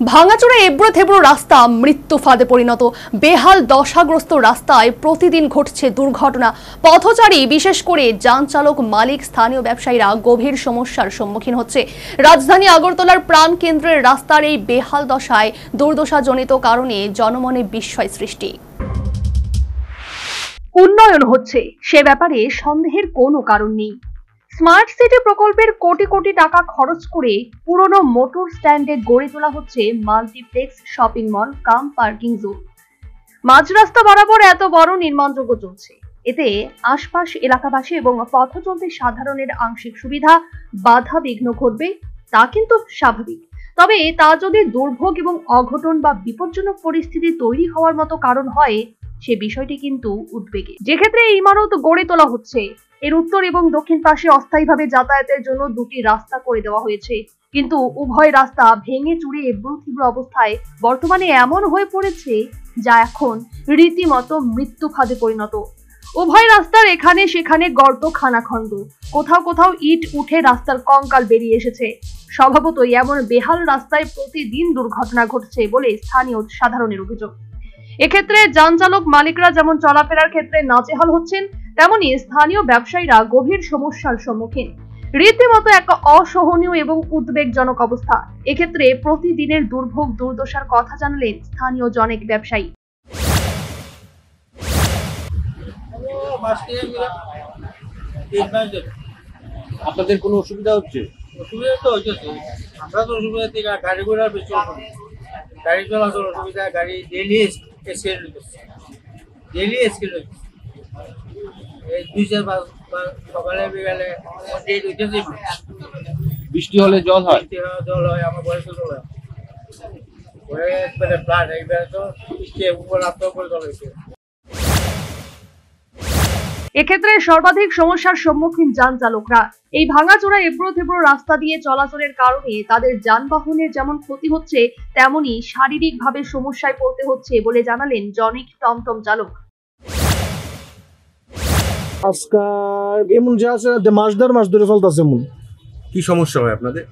ভাঙাচোরা এবড়ো থেবড়ো রাস্তা মৃত্যু ফাঁদে পরিণত। বেহাল দশাগ্রস্ত রাস্তায় প্রতিদিন ঘটছে দুর্ঘটনা। পথচারী বিশেষ করে যান চালক, মালিক, স্থানীয় ব্যবসায়ীরা গভীর সমস্যার সম্মুখীন হচ্ছে। রাজধানী আগরতলার প্রাণ কেন্দ্রের রাস্তার এই বেহাল দশায় দুর্দশাজনিত কারণে জনমনে বিস্ময় সৃষ্টি। উন্নয়ন হচ্ছে সে ব্যাপারে সন্দেহের কোনো কারণ নেই। স্মার্ট সিটি প্রকল্পের কোটি কোটি টাকা খরচ করে পুরনো মোটর স্ট্যান্ডে গড়ে তোলা হচ্ছে মাল্টিপ্লেক্স শপিং মল কাম পার্কিং জোন। মাঝ রাস্তা বরাবর এত বড় নির্মাণযোগ্য চলছে, এতে আশপাশ এলাকাবাসী এবং পথ চলতে সাধারণের আংশিক সুবিধা বাধা বিঘ্ন ঘটবে, তা কিন্তু স্বাভাবিক। তবে তা যদি দুর্ভোগ এবং অঘটন বা বিপজ্জনক পরিস্থিতি তৈরি হওয়ার মতো কারণ হয়, সে বিষয়টি কিন্তু উদ্বেগের। যে ক্ষেত্রে এই ইমারত গড়ে তোলা হচ্ছে, এর উত্তর এবং দক্ষিণ পাশে অস্থায়ীভাবে যাতায়াতের জন্য দুটি রাস্তা করে দেওয়া হয়েছে, কিন্তু উভয় রাস্তা ভেঙে চুরে এবড়ো থেবড়ো অবস্থায় বর্তমানে এমন হয়ে পড়েছে যা এখন রীতিমতো মৃত্যু ফাঁদে পরিণত। উভয় রাস্তার এখানে সেখানে গর্ত, খানাখন্দ, কোথাও কোথাও ইট উঠে রাস্তার কঙ্কাল বেরিয়ে এসেছে। স্বভাবতই এমন বেহাল রাস্তায় প্রতিদিন দুর্ঘটনা ঘটছে বলে স্থানীয় সাধারণের অভিযোগ। এক্ষেত্রে যান চালক মালিকরা যেমন চলাফেরার ক্ষেত্রে নাজেহাল হচ্ছেন, তেমনি স্থানীয় ব্যবসায়ীরা গভীর সমস্যার সম্মুখীন। রীতিমতো এক অসহনীয় এবং উদ্বেগজনক অবস্থা। এক্ষেত্রে প্রতিদিনের দুর্ভোগ দুর্দশার কথা জানালেন স্থানীয় জনেক ব্যবসায়ী। আপনাদের কোনো অসুবিধা হচ্ছে? অসুবিধা তো হচ্ছে, আমরা তো অসুবিধা থেকে গাড়ি ঘোড়ার বেশি গাড়ি চলাচল অসুবিধা, গাড়ি ডেইলি এক্সিডেন্ট হচ্ছে, ডেইলি এক্সিডেন্ট হচ্ছে। এই 2-4 সকালে বিকালে বৃষ্টি হলে জল হয়, জল হয়, আমার বয়সে জল হয়, পরে একবারে ফ্লাড, একবারে তো বৃষ্টি উপর রাস্তার উপরে জল হয়েছে। এক্ষেত্রে সর্বাধিক সমস্যার সম্মুখীন যান চালকরা। এই ভাঙাচোরা এবড়ো থেবড়ো রাস্তা দিয়ে চলাচলের কারণে তাদের যানবাহনের যেমন ক্ষতি হচ্ছে, তেমনি শারীরিকভাবে সমস্যায় পড়তে হচ্ছে বলে জানালেন জনিক টমটম চালক। আজকাল এমন যে আছে মাস ধরে চলতেছে। এমন কি সমস্যা হয় আপনাদের?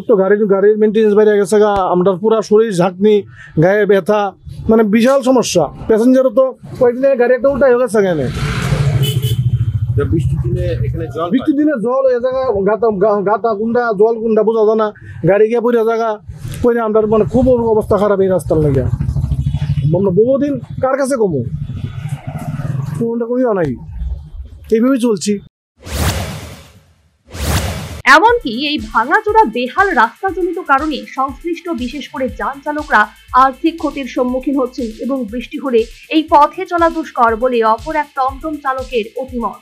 তো গাড়ির মেনটেন্স বাইরে গেছে, আমরা পুরা শরীর ঝাঁকনি, গায়ে ব্যথা, মানে বিশাল সমস্যা। প্যাসেঞ্জারও তো কয়েকদিন গাড়ি একটা উল্টা হয়ে গেছে। এখানে বৃষ্টির দিনে জল হয়ে জায়গা গাতা গুন্ডা, জল গুন্ডা বোঝা যায় না, গাড়ি গিয়ে পড়ে জায়গা পরে আমরা মানে খুব অবস্থা খারাপ এই রাস্তার লাগে। আমরা বহুদিন কার কাছে কমো কমিও নাই, এইভাবে চলছি। এমনকি এই ভাঙাচোরা বেহাল রাস্তাজনিত কারণে সংশ্লিষ্ট বিশেষ করে যান চালকরা আর্থিক ক্ষতির সম্মুখীন হচ্ছেন এবং বৃষ্টি হলে এই পথে চলা দুষ্কর বলে অপর এক টমটম চালকের অভিমত।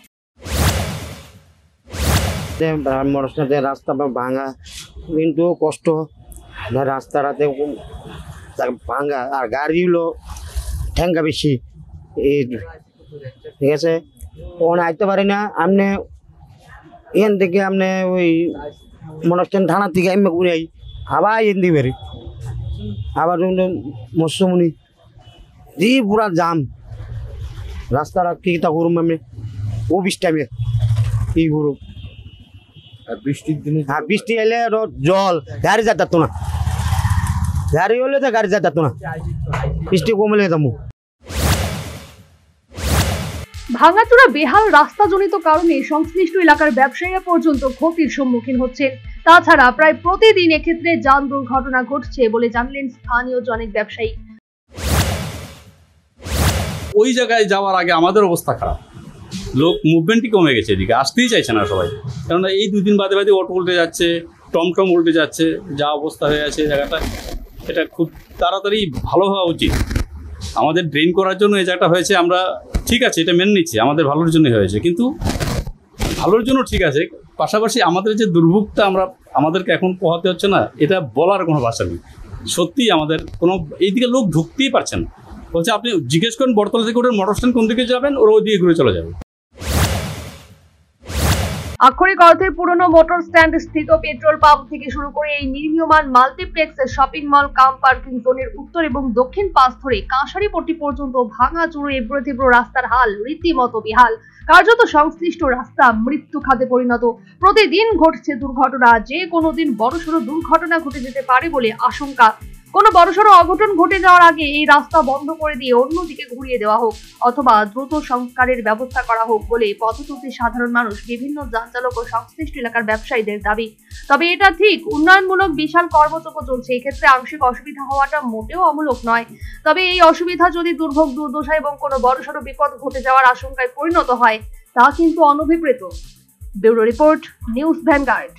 রাস্তা ভাঙা কিন্তু কষ্ট, রাস্তাটাতে ভাঙা, আর গাড়ি হলো ঠ্যাঙ্গা বেশি, ঠিক আছে। ওখানে আইতে পারি না। আপনি এখান থেকে আপনি ওই মনস্টান থানা থেকে আমি ঘুরে আই, আবার এখান দিয়ে বেরি, আবার মৎস্যমণি যে পুরা জাম রাস্তাটা। কি তা করুম আমি ও বৃষ্টি আমি কি করুম। বৃষ্টির দিনে হ্যাঁ, বৃষ্টি এলে জল, গাড়ি যাতাতো না, গাড়ি হলে তো গাড়ি যাতাতো না, বৃষ্টি কমলে যাবো। ভাঙাচোরা বেহাল রাস্তাজনিত কারণে সংশ্লিষ্ট এলাকার ব্যবসায়ীরা পর্যন্ত ক্ষতির সম্মুখীন হচ্ছে। তাছাড়া প্রায় প্রতিদিন এক্ষেত্রে যান দুর্ঘটনা ঘটছে বলে জানলেন স্থানীয় জনেক ব্যবসায়ী। ওই জায়গায় যাওয়ার আগে আমাদের অবস্থা খারাপ, লোক মুভমেন্টই কমে গেছে, এদিকে আসতেই চাইছে না সবাই। কেননা এই 2 দিন বাদে বাদে অটো উল্টে যাচ্ছে, টমটম উল্টে যাচ্ছে, যা অবস্থা হয়ে আছে জায়গাটা, এটা খুব তাড়াতাড়ি ভালো হওয়া উচিত। আমাদের ড্রেন করার জন্য এই জায়গাটা হয়েছে, আমরা ঠিক আছে, এটা মেনে নিচ্ছি, আমাদের ভালোর জন্যই হয়েছে, কিন্তু ভালোর জন্য ঠিক আছে, পাশাপাশি আমাদের যে দুর্ভোগটা আমাদেরকে এখন পোহাতে হচ্ছে না, এটা বলার কোনো ভাষা নেই। সত্যিই আমাদের কোনো এইদিকে লোক ঢুকতেই পারছে না। বলছে আপনি জিজ্ঞেস করেন বটতলা থেকে ওটার মোটর স্ট্যান্ড কোন দিকে যাবেন, ওরা ওই দিকে ঘুরে চলে যাবে। আক্ষরিক অর্থে পুরনো মোটর স্ট্যান্ড স্থিত পেট্রোল পাম্প থেকে শুরু করে এই নির্মীয়মান মাল্টিপ্লেক্স শপিং মল কাম পার্কিং জোনের উত্তর এবং দক্ষিণ পাশ ধরে কাঁসারিপট্টি পর্যন্ত ভাঙাচোরা এবড়ো থেবড়ো রাস্তার হাল রীতিমতো বেহাল। কার্যত সংশ্লিষ্ট রাস্তা মৃত্যু খাদে পরিণত। প্রতিদিন ঘটছে দুর্ঘটনা, যে কোনো দিন বড়সড় দুর্ঘটনা ঘটে যেতে পারে বলে আশঙ্কা। কোনো বড়সড় অঘটন ঘটে যাওয়ার আগে এই রাস্তা বন্ধ করে দিয়ে অন্যদিকে ঘুরিয়ে দেওয়া হোক অথবা দ্রুত সংস্কারের ব্যবস্থা করা হোক বলে পথচলতি সাধারণ মানুষ, বিভিন্ন যান চালক ও সংশ্লিষ্ট এলাকার ব্যবসায়ীদের দাবি। তবে এটা ঠিক, উন্নয়নমূলক বিশাল কর্মযজ্ঞ চলছে, এক্ষেত্রে আংশিক অসুবিধা হওয়াটা মোটেও অমূলক নয়। তবে এই অসুবিধা যদি দুর্ভোগ, দুর্দশা এবং কোনো বড়সড় বিপদ ঘটে যাওয়ার আশঙ্কায় পরিণত হয় তা কিন্তু অনভিপ্রেত। Bureau report, news vanguard.